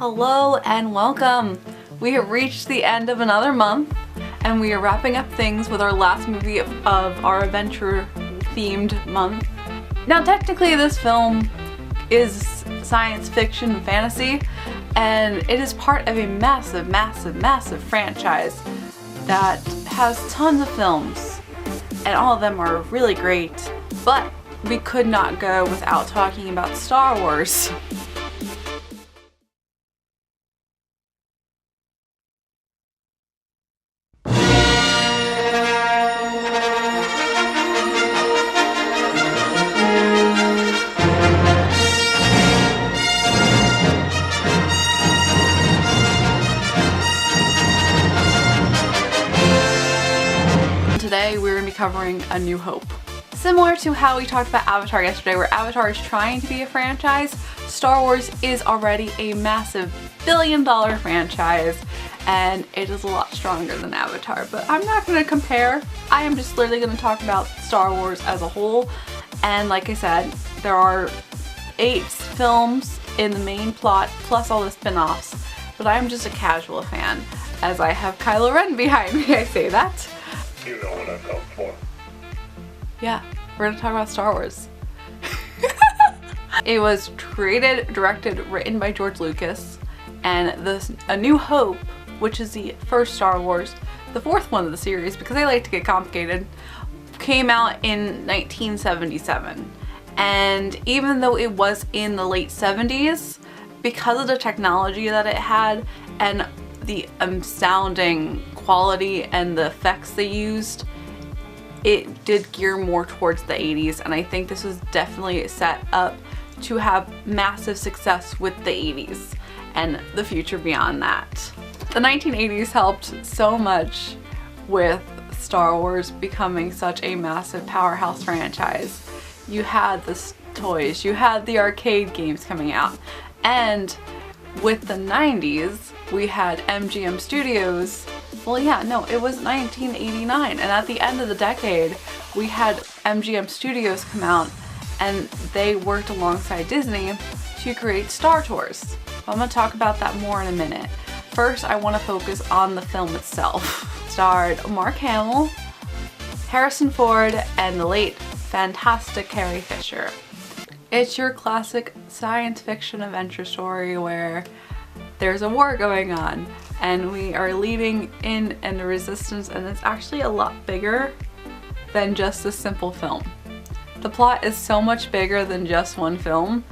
Hello and welcome! We have reached the end of another month and we are wrapping up things with our last movie of our adventure themed month. Now technically this film is science fiction fantasy and it is part of a massive franchise that has tons of films and all of them are really great, but we could not go without talking about Star Wars. Today we're going to be covering A New Hope. Similar to how we talked about Avatar yesterday, where Avatar is trying to be a franchise, Star Wars is already a massive billion-dollar franchise and it is a lot stronger than Avatar. But I'm not going to compare. I am just literally going to talk about Star Wars as a whole. And like I said, there are 8 films in the main plot plus all the spin-offs. But I'm just a casual fan, as I have Kylo Ren behind me. I say that. You know what I've come for. Yeah, we're gonna talk about Star Wars. It was created, directed, written by George Lucas, and A New Hope, which is the first Star Wars, the fourth one of the series because they like to get complicated, came out in 1977. And even though it was in the late 70s, because of the technology that it had and the astounding quality and the effects they used, it did gear more towards the 80s, and I think this was definitely set up to have massive success with the 80s and the future beyond that. The 1980s helped so much with Star Wars becoming such a massive powerhouse franchise. You had the toys, you had the arcade games coming out, and with the 90s we had MGM Studios. Well, yeah, no, it was 1989, and at the end of the decade we had MGM Studios come out and they worked alongside Disney to create Star Tours. I'm gonna talk about that more in a minute. First, I want to focus on the film itself. Starred Mark Hamill, Harrison Ford, and the late fantastic Carrie Fisher. It's your classic science fiction adventure story where there's a war going on and we are leading in the resistance, and it's actually a lot bigger than just a simple film. The plot is so much bigger than just one film,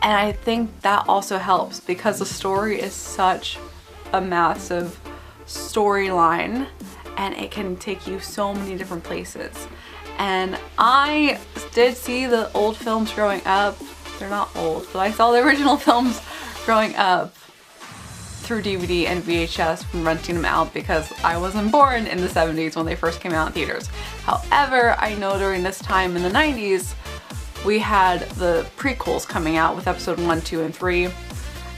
and I think that also helps because the story is such a massive storyline and it can take you so many different places. And I did see the old films growing up. They're not old, but I saw the original films growing up through DVD and VHS from renting them out because I wasn't born in the 70s when they first came out in theaters. However, I know during this time in the 90s we had the prequels coming out with episode 1, 2, and 3, and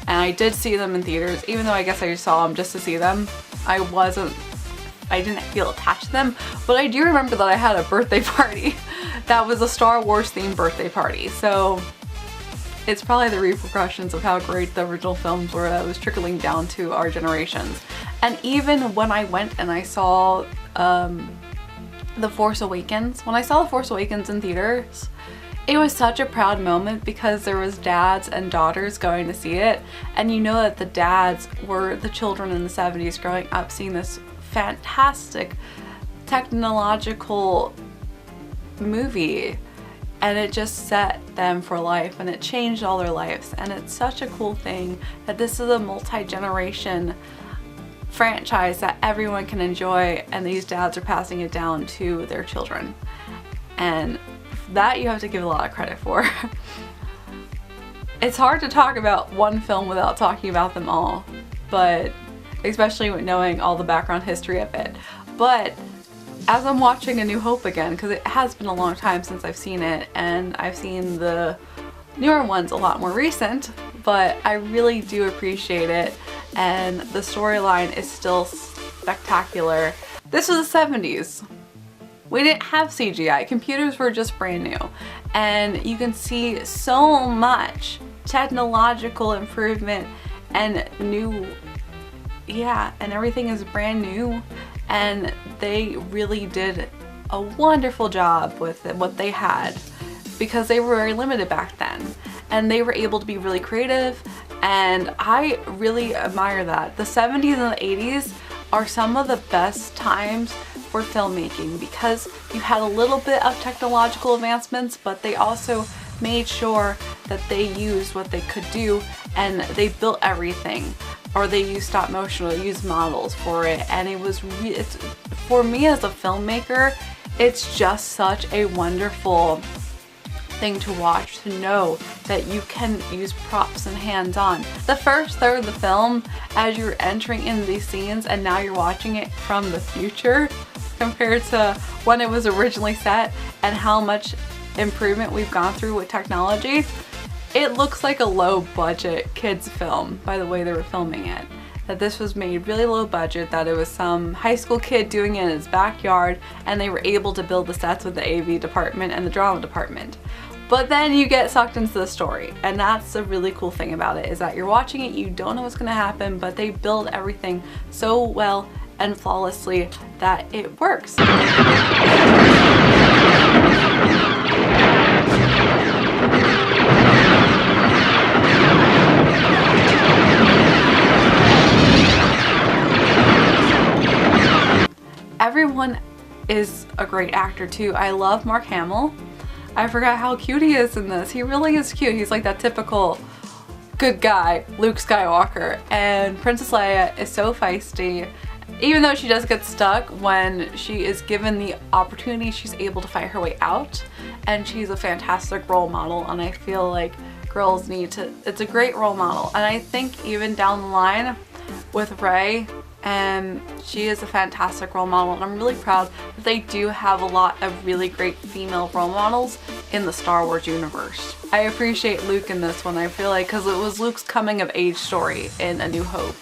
I did see them in theaters, even though I guess I just saw them just to see them. I didn't feel attached to them, but I do remember that I had a birthday party that was a Star Wars themed birthday party, so it's probably the repercussions of how great the original films were that was trickling down to our generations. And even when I went and I saw The Force Awakens, when I saw The Force Awakens in theaters, it was such a proud moment because there was dads and daughters going to see it, and you know that the dads were the children in the 70s growing up seeing this fantastic technological movie, and it just set them for life and it changed all their lives. And it's such a cool thing that this is a multi-generation franchise that everyone can enjoy, and these dads are passing it down to their children, and that you have to give a lot of credit for. It's hard to talk about one film without talking about them all, but especially with knowing all the background history of it. But as I'm watching A New Hope again, because it has been a long time since I've seen it, and I've seen the newer ones a lot more recent, but I really do appreciate it, and the storyline is still spectacular. This was the 70s. We didn't have CGI. Computers were just brand new, and you can see so much technological improvement and new, and everything is brand new, and they really did a wonderful job with what they had because they were very limited back then, and they were able to be really creative, and I really admire that. The 70s and the 80s are some of the best times for filmmaking because you had a little bit of technological advancements, but they also made sure that they used what they could do, and they built everything, or they used stop motion, or they used models for it, and it was for me as a filmmaker, it's just such a wonderful thing to watch, to know that you can use props and hands-on. The first third of the film, as you're entering into these scenes and now you're watching it from the future compared to when it was originally set and how much improvement we've gone through with technology, it looks like a low budget kids film by the way they were filming it. That this was made really low budget, that it was some high school kid doing it in his backyard, and they were able to build the sets with the AV department and the drama department. But then you get sucked into the story, and that's the really cool thing about it, is that you're watching it, you don't know what's gonna happen, but they build everything so well and flawlessly that it works. Everyone is a great actor too. I love Mark Hamill. I forgot how cute he is in this. He really is cute. He's like that typical good guy, Luke Skywalker. And Princess Leia is so feisty. Even though she does get stuck, when she is given the opportunity, she's able to fight her way out. And she's a fantastic role model, and I feel like girls need to, it's a great role model. And I think even down the line with Rey, and she is a fantastic role model, and I'm really proud that they do have a lot of really great female role models in the Star Wars universe. I appreciate Luke in this one, I feel like, because it was Luke's coming of age story in A New Hope,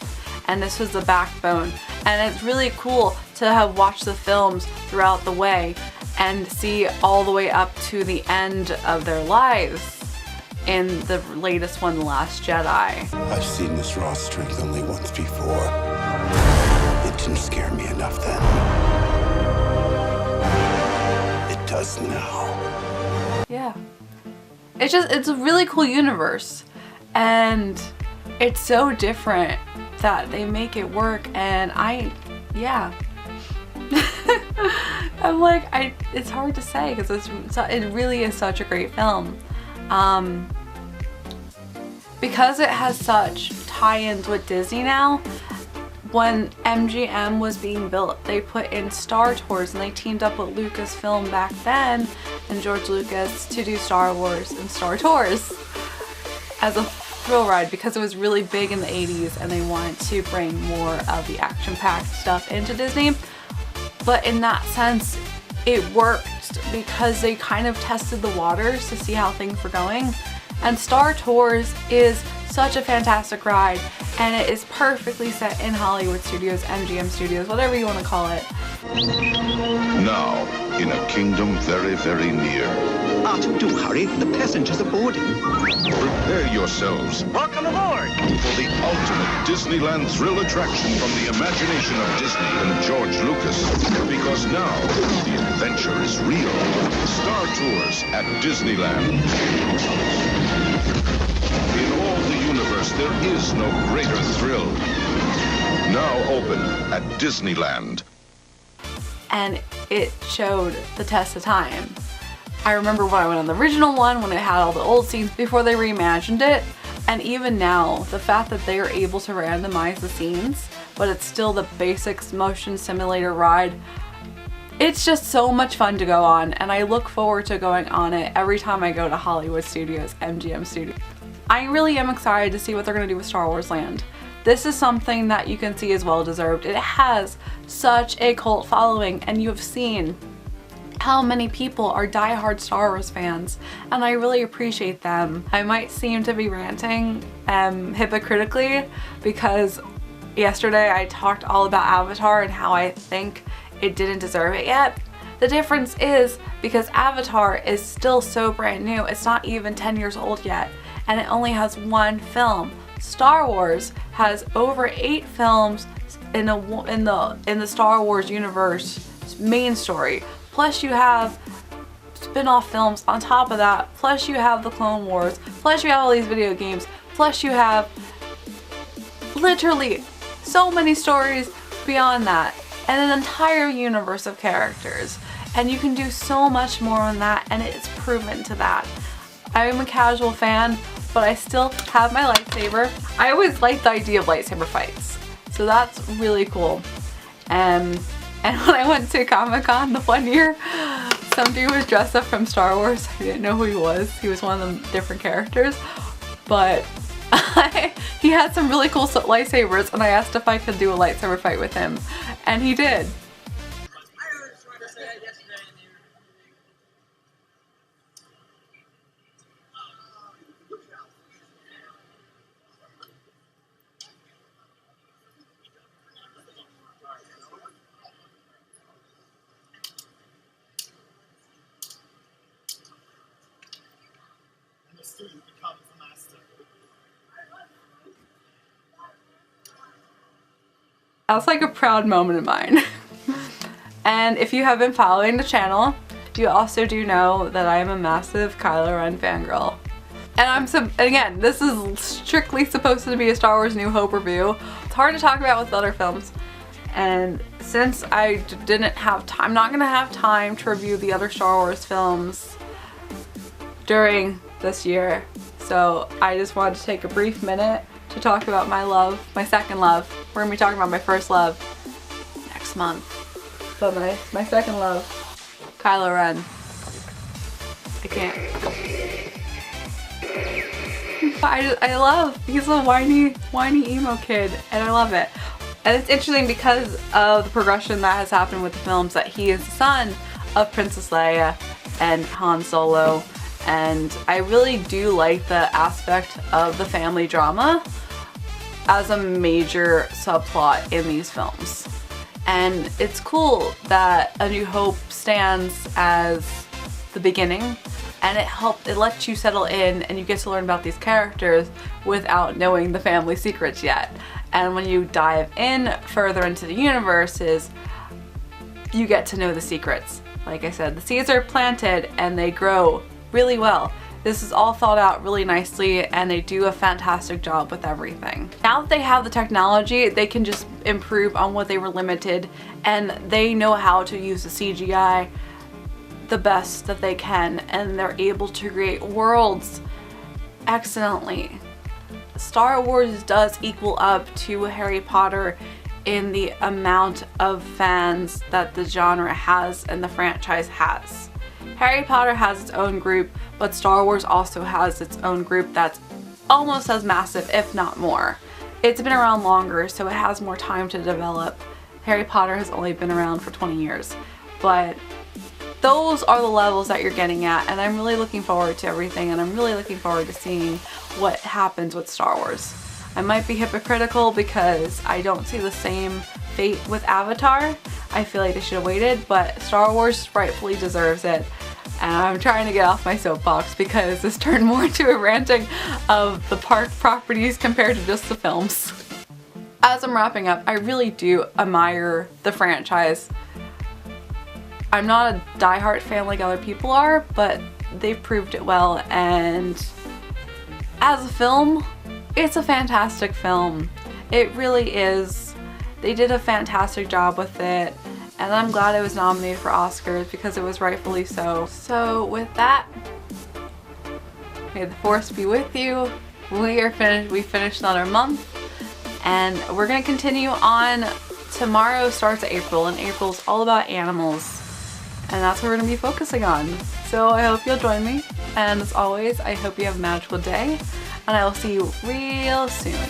and this was the backbone. And it's really cool to have watched the films throughout the way and see all the way up to the end of their lives in the latest one, The Last Jedi. I've seen this raw strength only once before. It didn't scare me enough then. It does now. Yeah. It's a really cool universe, and it's so different that they make it work, and I'm like, it's hard to say because it really is such a great film. Because it has such tie-ins with Disney now, when MGM was being built, they put in Star Tours, and they teamed up with Lucasfilm back then and George Lucas to do Star Wars and Star Tours as a thrill ride, because it was really big in the 80s and they wanted to bring more of the action-packed stuff into Disney. But in that sense, it worked because they kind of tested the waters to see how things were going. And Star Tours is such a fantastic ride, and it is perfectly set in Hollywood Studios, MGM Studios, whatever you want to call it. Now, in a kingdom very, very near. Do hurry, the passengers are boarding. Prepare yourselves. Welcome aboard! For the ultimate Disneyland thrill attraction from the imagination of Disney and George Lucas. Because now, the adventure is real. Star Tours at Disneyland. In all the universe, there is no greater thrill. Now open at Disneyland. And it showed the test of time. I remember when I went on the original one, when it had all the old scenes before they reimagined it, and even now, the fact that they are able to randomize the scenes, but it's still the basics motion simulator ride, it's just so much fun to go on, and I look forward to going on it every time I go to Hollywood Studios, MGM Studios. I really am excited to see what they're going to do with Star Wars Land. This is something that you can see is well deserved. It has such a cult following, and you have seen how many people are diehard Star Wars fans, and I really appreciate them. I might seem to be ranting hypocritically, because yesterday I talked all about Avatar and how I think it didn't deserve it yet. The difference is because Avatar is still so brand new, it's not even 10 years old yet, and it only has one film. Star Wars has over 8 films in the Star Wars universe main story. Plus you have spin-off films on top of that. Plus you have the Clone Wars. Plus you have all these video games. Plus you have literally so many stories beyond that, and an entire universe of characters. And you can do so much more on that, and it's proven to that. I'm a casual fan, but I still have my lightsaber. I always liked the idea of lightsaber fights, so that's really cool. And when I went to Comic-Con the one year, some dude was dressed up from Star Wars. I didn't know who he was. He was one of the different characters, but he had some really cool lightsabers, and I asked if I could do a lightsaber fight with him, and he did. That's like a proud moment of mine. And if you have been following the channel, you also do know that I am a massive Kylo Ren fangirl. And again, this is strictly supposed to be a Star Wars New Hope review. It's hard to talk about with other films, and since I didn't have time, I'm not gonna have time to review the other Star Wars films during this year. So I just wanted to take a brief minute to talk about my love, my second love. We're gonna be talking about my first love next month. But my second love, Kylo Ren. I can't. I love, he's a whiny emo kid, and I love it. And it's interesting because of the progression that has happened with the films, that he is the son of Princess Leia and Han Solo. And I really do like the aspect of the family drama as a major subplot in these films. And it's cool that A New Hope stands as the beginning, and it lets you settle in and you get to learn about these characters without knowing the family secrets yet. And when you dive in further into the universes, you get to know the secrets. Like I said, the seeds are planted and they grow really well. This is all thought out really nicely, and they do a fantastic job with everything. Now that they have the technology, they can just improve on what they were limited, and they know how to use the CGI the best that they can, and they're able to create worlds excellently. Star Wars does equal up to Harry Potter in the amount of fans that the genre has and the franchise has. Harry Potter has its own group, but Star Wars also has its own group that's almost as massive, if not more. It's been around longer, so it has more time to develop. Harry Potter has only been around for 20 years, but those are the levels that you're getting at, and I'm really looking forward to everything, and I'm really looking forward to seeing what happens with Star Wars. I might be hypocritical because I don't see the same fate with Avatar. I feel like they should have waited, but Star Wars rightfully deserves it. And I'm trying to get off my soapbox because this turned more into a ranting of the park properties compared to just the films. As I'm wrapping up, I really do admire the franchise. I'm not a diehard fan like other people are, but they've proved it well, and as a film, it's a fantastic film. It really is. They did a fantastic job with it, and I'm glad it was nominated for Oscars because it was rightfully so. So with that, may the force be with you. We finished another month, and we're gonna continue on. Tomorrow starts April, and April's all about animals, and that's what we're gonna be focusing on. So I hope you'll join me, and as always, I hope you have a magical day, and I will see you real soon.